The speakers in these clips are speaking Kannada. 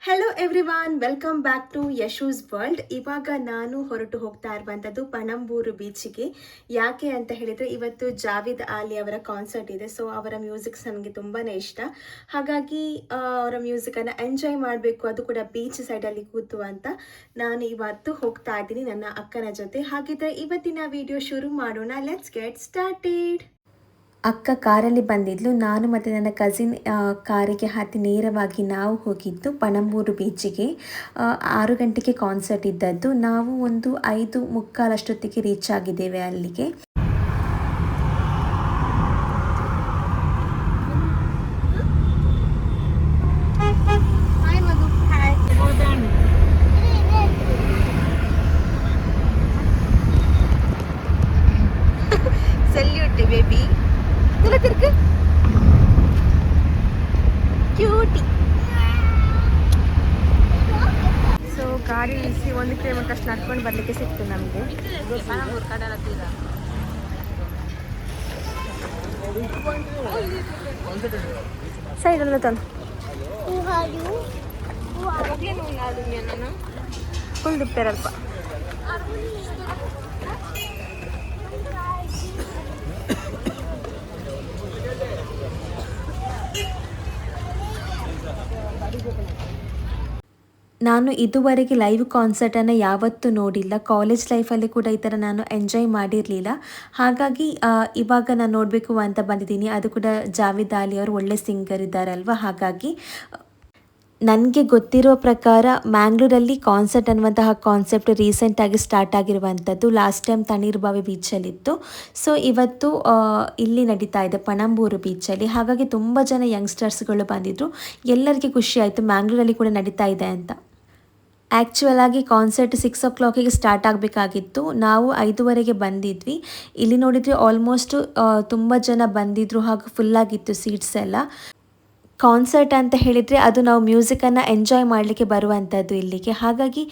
Hello everyone, welcome back to Yashu's world. ಇವಾಗ ನಾನು ಹೊರಟು ಹೋಗ್ತಾ ಇರುವಂಥದ್ದು ಪಣಂಬೂರು ಬೀಚಿಗೆ. ಯಾಕೆ ಅಂತ ಹೇಳಿದರೆ ಇವತ್ತು ಜಾವೇದ್ ಅಲಿ ಅವರ ಕಾನ್ಸರ್ಟ್ ಇದೆ. ಸೊ ಅವರ ಮ್ಯೂಸಿಕ್ಸ್ ನನಗೆ ತುಂಬಾ ಇಷ್ಟ. ಹಾಗಾಗಿ ಅವರ ಮ್ಯೂಸಿಕನ್ನು ಎಂಜಾಯ್ ಮಾಡಬೇಕು, ಅದು ಕೂಡ ಬೀಚ್ ಸೈಡಲ್ಲಿ ಕೂತು ಅಂತ ನಾನು ಇವತ್ತು ಹೋಗ್ತಾ ಇದ್ದೀನಿ ನನ್ನ ಅಕ್ಕನ ಜೊತೆ. ಹಾಗಿದ್ರೆ ಇವತ್ತಿನ ವಿಡಿಯೋ ಶುರು ಮಾಡೋಣ. Let's get started. ಅಕ್ಕ ಕಾರಲ್ಲಿ ಬಂದಿದ್ಲು, ನಾನು ಮತ್ತು ನನ್ನ ಕಸಿನ್ ಕಾರಿಗೆ ಹತ್ತಿ ನೇರವಾಗಿ ನಾವು ಹೋಗಿದ್ದು ಪಣಂಬೂರು ಬೀಚಿಗೆ. 6 ಗಂಟೆಗೆ ಕಾನ್ಸರ್ಟ್ ಇದ್ದದ್ದು. ನಾವು ಒಂದು 5:45 ಅಷ್ಟೊತ್ತಿಗೆ ರೀಚ್ ಆಗಿದ್ದೇವೆ ಅಲ್ಲಿಗೆ. Salute baby, cutie. ಸೊ ಗಾಡಿ ನಿಲ್ಲಿಸಿ 1 ಕಿಲೋಮೀಟರ್ ಅಷ್ಟು ನಡ್ಕೊಂಡು ಬರಲಿಕ್ಕೆ ಸಿಕ್ತು ನಮಗೆ. ಸೈಡಲ್ಲ ತಂದು ಫುಲ್ ದಿಪ್ಪೇರಲ್ಪ. ನಾನು ಇದುವರೆಗೆ ಲೈವ್ ಕಾನ್ಸರ್ಟನ್ನು ಯಾವತ್ತೂ ನೋಡಿಲ್ಲ. ಕಾಲೇಜ್ ಲೈಫಲ್ಲಿ ಕೂಡ ಈ ಥರ ನಾನು ಎಂಜಾಯ್ ಮಾಡಿರಲಿಲ್ಲ. ಹಾಗಾಗಿ ಇವಾಗ ನಾನು ನೋಡಬೇಕು ಅಂತ ಬಂದಿದ್ದೀನಿ. ಅದು ಕೂಡ ಜಾವೇದ್ ಅಲಿ ಅವರು ಒಳ್ಳೆ ಸಿಂಗರ್ ಇದ್ದಾರಲ್ವ. ಹಾಗಾಗಿ ನನಗೆ ಗೊತ್ತಿರೋ ಪ್ರಕಾರ ಮ್ಯಾಂಗ್ಳೂರಲ್ಲಿ ಕಾನ್ಸರ್ಟ್ ಅನ್ನುವಂತಹ ಕಾನ್ಸೆಪ್ಟ್ ರೀಸೆಂಟಾಗಿ ಸ್ಟಾರ್ಟ್ ಆಗಿರುವಂಥದ್ದು. ಲಾಸ್ಟ್ ಟೈಮ್ ತಣ್ಣೀರ್ಬಾವಿ ಬೀಚಲ್ಲಿತ್ತು. ಸೊ ಇವತ್ತು ಇಲ್ಲಿ ನಡೀತಾ ಇದೆ ಪಣಂಬೂರು ಬೀಚಲ್ಲಿ. ಹಾಗಾಗಿ ತುಂಬ ಜನ ಯಂಗ್ಸ್ಟರ್ಸ್ಗಳು ಬಂದಿದ್ದರು. ಎಲ್ಲರಿಗೆ ಖುಷಿ ಆಯಿತು ಮ್ಯಾಂಗ್ಳೂರಲ್ಲಿ ಕೂಡ ನಡೀತಾ ಇದೆ ಅಂತ. ಆ್ಯಕ್ಚುಯಲ್ ಆಗಿ ಕಾನ್ಸರ್ಟ್ 6 o'clock ಸ್ಟಾರ್ಟ್ ಆಗಬೇಕಾಗಿತ್ತು. ನಾವು 5:15 ಬಂದಿದ್ವಿ. ಇಲ್ಲಿ ನೋಡಿದರೆ ಆಲ್ಮೋಸ್ಟ್ ತುಂಬ ಜನ ಬಂದಿದ್ದರು ಹಾಗೂ ಫುಲ್ಲಾಗಿತ್ತು ಸೀಟ್ಸ್ ಎಲ್ಲ. ಕಾನ್ಸರ್ಟ್ ಅಂತ ಹೇಳಿದರೆ ಅದು ನಾವು ಮ್ಯೂಸಿಕನ್ನು ಎಂಜಾಯ್ ಮಾಡಲಿಕ್ಕೆ ಬರುವಂಥದ್ದು ಇಲ್ಲಿಗೆ. ಹಾಗಾಗಿ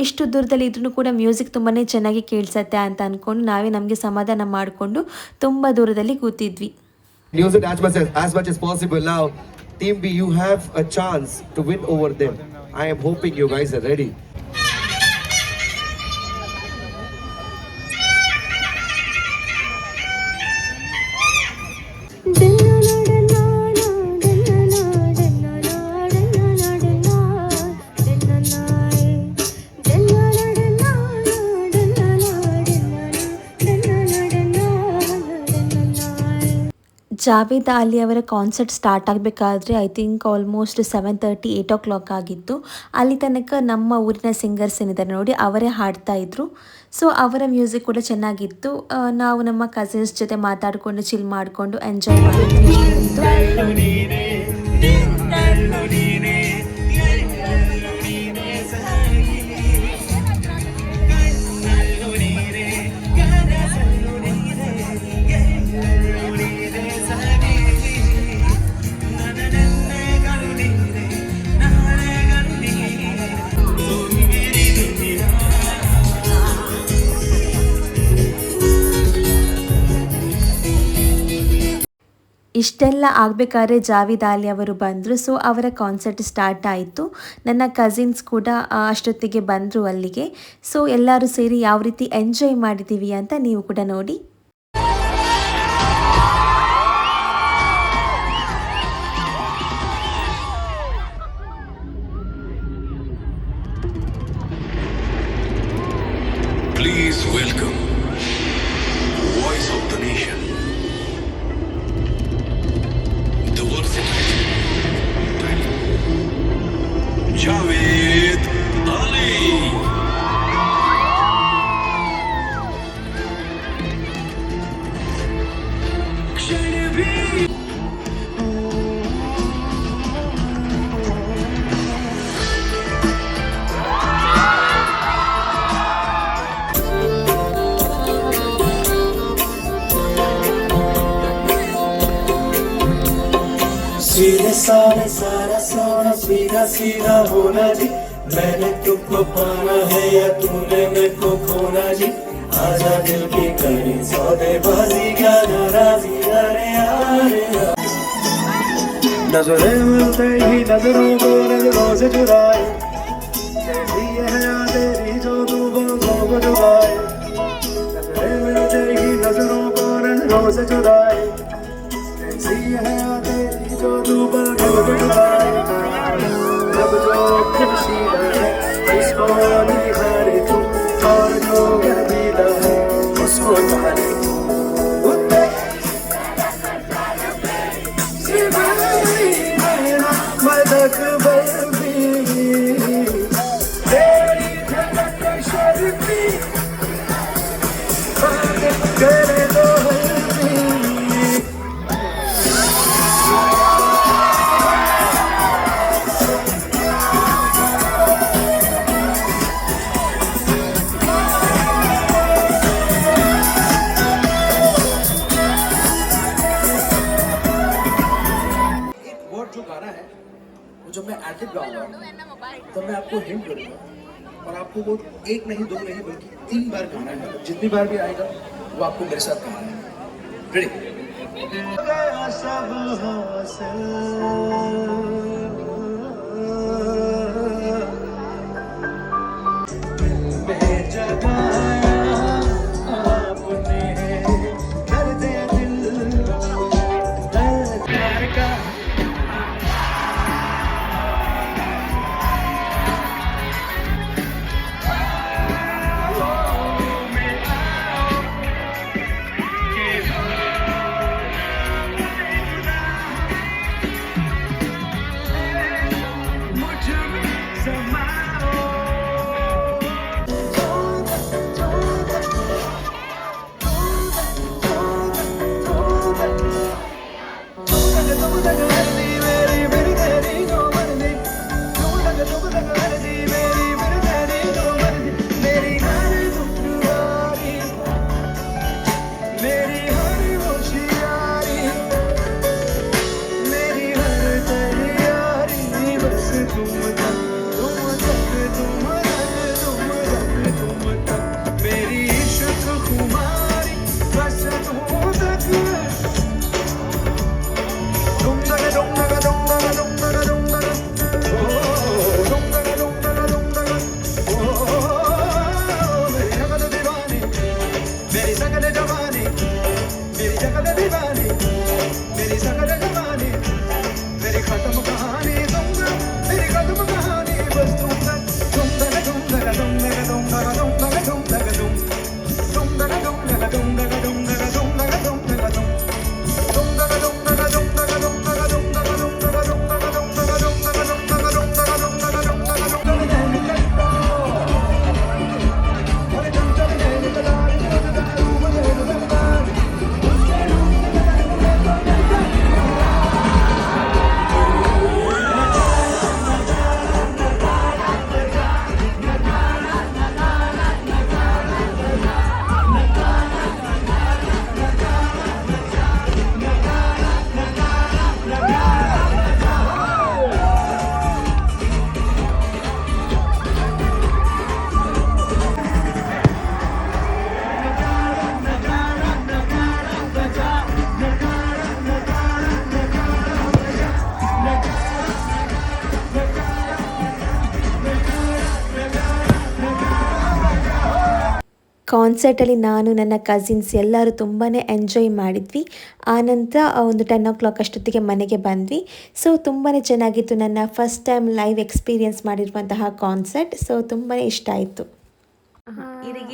ಇಷ್ಟು ದೂರದಲ್ಲಿ ಇದ್ರೂ ಕೂಡ ಮ್ಯೂಸಿಕ್ ತುಂಬಾ ಚೆನ್ನಾಗಿ ಕೇಳಿಸತ್ತೆ ಅಂತ ಅಂದ್ಕೊಂಡು ನಾವೇ ನಮಗೆ ಸಮಾಧಾನ ಮಾಡಿಕೊಂಡು ತುಂಬ ದೂರದಲ್ಲಿ ಕೂತಿದ್ವಿ. Music as much as possible. Now, Team B, you have a chance to win over them. I am hoping you guys are ready. Javed Ali ಅವರ ಕಾನ್ಸರ್ಟ್ ಸ್ಟಾರ್ಟ್ ಆಗಬೇಕಾದ್ರೆ ಐ ಥಿಂಕ್ ಆಲ್ಮೋಸ್ಟ್ 7:30 8 o'clock ಆಗಿತ್ತು. ಅಲ್ಲಿ ತನಕ ನಮ್ಮ ಊರಿನ ಸಿಂಗರ್ಸ್ ಏನಿದ್ದಾರೆ ನೋಡಿ ಅವರೇ ಹಾಡ್ತಾ ಇದ್ರು. ಸೊ ಅವರ ಮ್ಯೂಸಿಕ್ ಕೂಡ ಚೆನ್ನಾಗಿತ್ತು. ನಾವು ನಮ್ಮ ಕಸಿನ್ಸ್ ಜೊತೆ ಮಾತಾಡಿಕೊಂಡು ಚಿಲ್ ಮಾಡಿಕೊಂಡು ಎಂಜಾಯ್ ಮಾಡಿದ್ವಿ. ಇಷ್ಟೆಲ್ಲ ಆಗಬೇಕಾದ್ರೆ ಜಾವೇದ್ ಅಲಿ ಅವರು ಬಂದರು. ಸೊ ಅವರ ಕಾನ್ಸರ್ಟ್ ಸ್ಟಾರ್ಟ್ ಆಯಿತು. ನನ್ನ ಕಸಿನ್ಸ್ ಕೂಡ ಅಷ್ಟೊತ್ತಿಗೆ ಬಂದರು ಅಲ್ಲಿಗೆ. ಸೊ ಎಲ್ಲರೂ ಸೇರಿ ಯಾವ ರೀತಿ ಎಂಜಾಯ್ ಮಾಡಿದ್ದೀವಿ ಅಂತ ನೀವು ಕೂಡ ನೋಡಿ. Please welcome Voice of the Nation, the versatile Javed Ali. सीधे सारे सारा सारा सीधा सीधा होना जी. मैंने तुमको पाना है या तूने मेरे को खोना जी. आजा दिल की करी सौदेबाजी, क्या नाराजी. अरे यार नजरें मिलते ही नजरों को नजरों से चुराए, कैसी है याद तेरी जो तू बाहों को डुबाए। नजरें मिलते ही नजरों को नजरों से चुराए, कैसी है याद तेरी जो तू बाहों को डुबाए। अब जो खुशी है उसको निहारे तू, और जो गर्मीदा है उसको तारे तू। मदक बर्फी तेरी झलक शर्फी करे तो हल्की। एक वर्ड जो गाना है वो जब मैं एडिट गाऊंगा तब मैं आपको हिंट करूंगा, और आपको वो एक नहीं दो नहीं बल्कि 3 बार गाना है। जितनी बार भी आएगा वो आपको मेरे साथ गाना है। रेडी? गया सब हासिल जगाया आपने, दर्द दिल दर्द का। ಕಾನ್ಸರ್ಟಲ್ಲಿ ನಾನು ನನ್ನ ಕಸಿನ್ಸ್ ಎಲ್ಲರೂ ತುಂಬಾ ಎಂಜಾಯ್ ಮಾಡಿದ್ವಿ. ಆನಂತರ ಒಂದು 10 ಅಷ್ಟೊತ್ತಿಗೆ ಮನೆಗೆ ಬಂದ್ವಿ. ಸೊ ತುಂಬಾ ಚೆನ್ನಾಗಿತ್ತು ನನ್ನ ಫಸ್ಟ್ ಟೈಮ್ ಲೈವ್ ಎಕ್ಸ್ಪೀರಿಯನ್ಸ್ ಮಾಡಿರುವಂತಹ ಕಾನ್ಸರ್ಟ್. ಸೊ ತುಂಬಾ ಇಷ್ಟ ಆಯಿತು.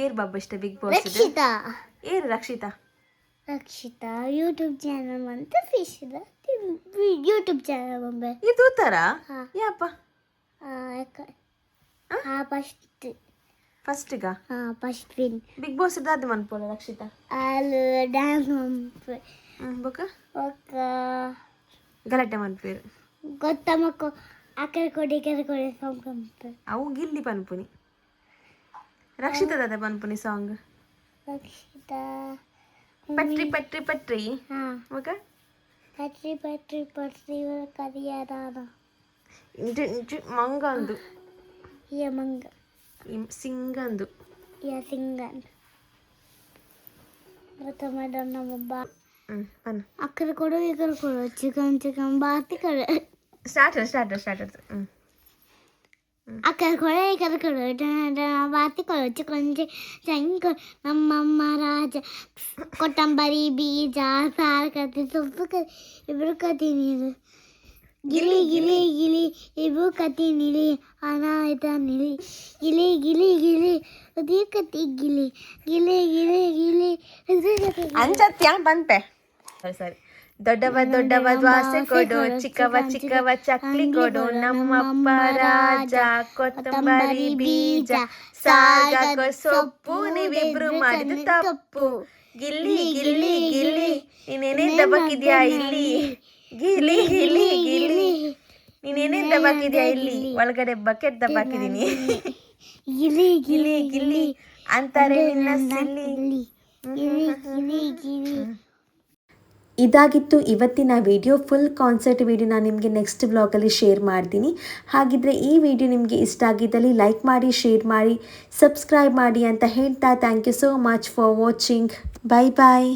ಏರ್ ಬಾಬಾ ಇಷ್ಟ ಬಿಗ್ ಬಾಸ್ ರಕ್ಷಿತಾ ಏರು ರಕ್ಷಿತಾ ರಕ್ಷಿತಾ ಯೂಟ್ಯೂಬ್ ಚಾನಲ್ ಅಂತ ಫಿಶ್ ಯೂಟ್ಯೂಬ್ ಚಾನಲ್ ಬೊಂಬೆ ಇದು ಥರ ಹಾ. ಯಾಪ ಫಸ್ಟ್ ಫಸ್ಟಿಗ ಫಸ್ಟ್ ವಿನ್ ಬಿಗ್ ಬಾಸ್ ಇದಾದ ಮನ್ಪೋಲ ರಕ್ಷಿತಾ ಅಲ್ಲಿ ಡ್ಯಾನ್ಸ್ ಮನ್ಪೆ ಬೊಕ ఒక ಗಲಾಟೆ ಮನ್ಪೇರು ಗೊತ್ತಮ್ಮಕ್ಕ ಆಕಡೆ ಕೊಡಿ ಸಂಕಂಪೆ ಅವು ಗಿಲ್ಲಿ ಪನ್ಪುನಿ ರಕ್ಷಿತಾ ದಾದ ಪನ್ಪುನಿ ಸಾಂಗ್ ರಕ್ಷಿತಾ ಪಟ್ರಿ ಪಟ್ರಿ ಪಟ್ರಿ ಹಾ ಬೊಕ ಪಟ್ರಿ ಪಟ್ರಿ ಪಟ್ರಿ ಕರಿಯಾದಾನ ಇಂಟು ಇಂಟು ಮಂಗ ಅಂದು ಇಯ ಮಂಗ ಸಿಂಗ ಅಂದು ಇಯ ಸಿಂಗನ್ ಗೊತ್ತ ಮೇಡಮ್ ನಮ್ಮ ಬನ್ನು అక్కడ కూడా ఇక్కడ కూడా చికెన్ చికెన్ బాతి కూడా ಸ್ಟಾರ್ಟ್ అక్కడ కూడా ఇక్కడ కూడా బాతి కూడా చికెన్ చికెన్ నమ్మమ్మ రాజ కొట్టంబరి బీజ సార కత్తి సొప్పు ఇప్పుడు కత్తి నీరు గిలి గిలి గిలి ఇbu కత్తి నిలి అనాయిత నిలి గిలి గిలి గిలి ఉది కత్తి గిలి గిలి గిలి గిలి ಉದಿ ಕತ್ತಿ ಅಂಚತ್ಯಾ ಬಂತೆ ಸರಿ ದೊಡ್ಡವ ದ್ವಾಸೆ ಕೊಡು ಚಿಕ್ಕವ ಚಕ್ಲಿ ಕೊಡು ನಮ್ಮಪ್ಪ ರಾಜ ಕೊತ್ತಂಬರಿ ಬೀಜ ಸಾಗ ಸೊಪ್ಪು ನೀವಿಬ್ರು ಮಾಡಿದ ತಪ್ಪು ಗಿಲ್ಲಿ ಗಿಲ್ಲಿ ಗಿಲ್ಲಿ ನೀನೇನೇ ದಬಾಕಿದ್ಯಾ ಇಲ್ಲಿ ಗಿಲಿ ಗಿಲಿ ಗಿಲಿ ನೀನೇನೇ ದಬಾಕಿದ್ಯಾ ಇಲ್ಲಿ ಒಳಗಡೆ ಬಕೆಟ್ ದಬಾಕಿದೀನಿ ಗಿಲಿ ಗಿಲಿ ಗಿಲ್ಲಿ ಅಂತಾರೆ ನಿನ್ನ ಸಿಲ್ಲಿ ಗಿಲಿ ಗಿಲಿ ಗಿಲಿ ಇದಾಗಿತ್ತು ಇವತ್ತಿನ ವಿಡಿಯೋ. ಫುಲ್ ಕಾನ್ಸರ್ಟ್ ವಿಡಿಯೋ ನಾನು ನಿಮಗೆ ನೆಕ್ಸ್ಟ್ ಬ್ಲಾಗಲ್ಲಿ ಶೇರ್ ಮಾಡ್ತೀನಿ. ಹಾಗಿದ್ರೆ ಈ ವಿಡಿಯೋ ನಿಮಗೆ ಇಷ್ಟ ಆಗಿದ್ದಲ್ಲಿ ಲೈಕ್ ಮಾಡಿ, ಶೇರ್ ಮಾಡಿ, ಸಬ್ಸ್ಕ್ರೈಬ್ ಮಾಡಿ ಅಂತ ಹೇಳ್ತಾ thank you so much for watching. Bye bye.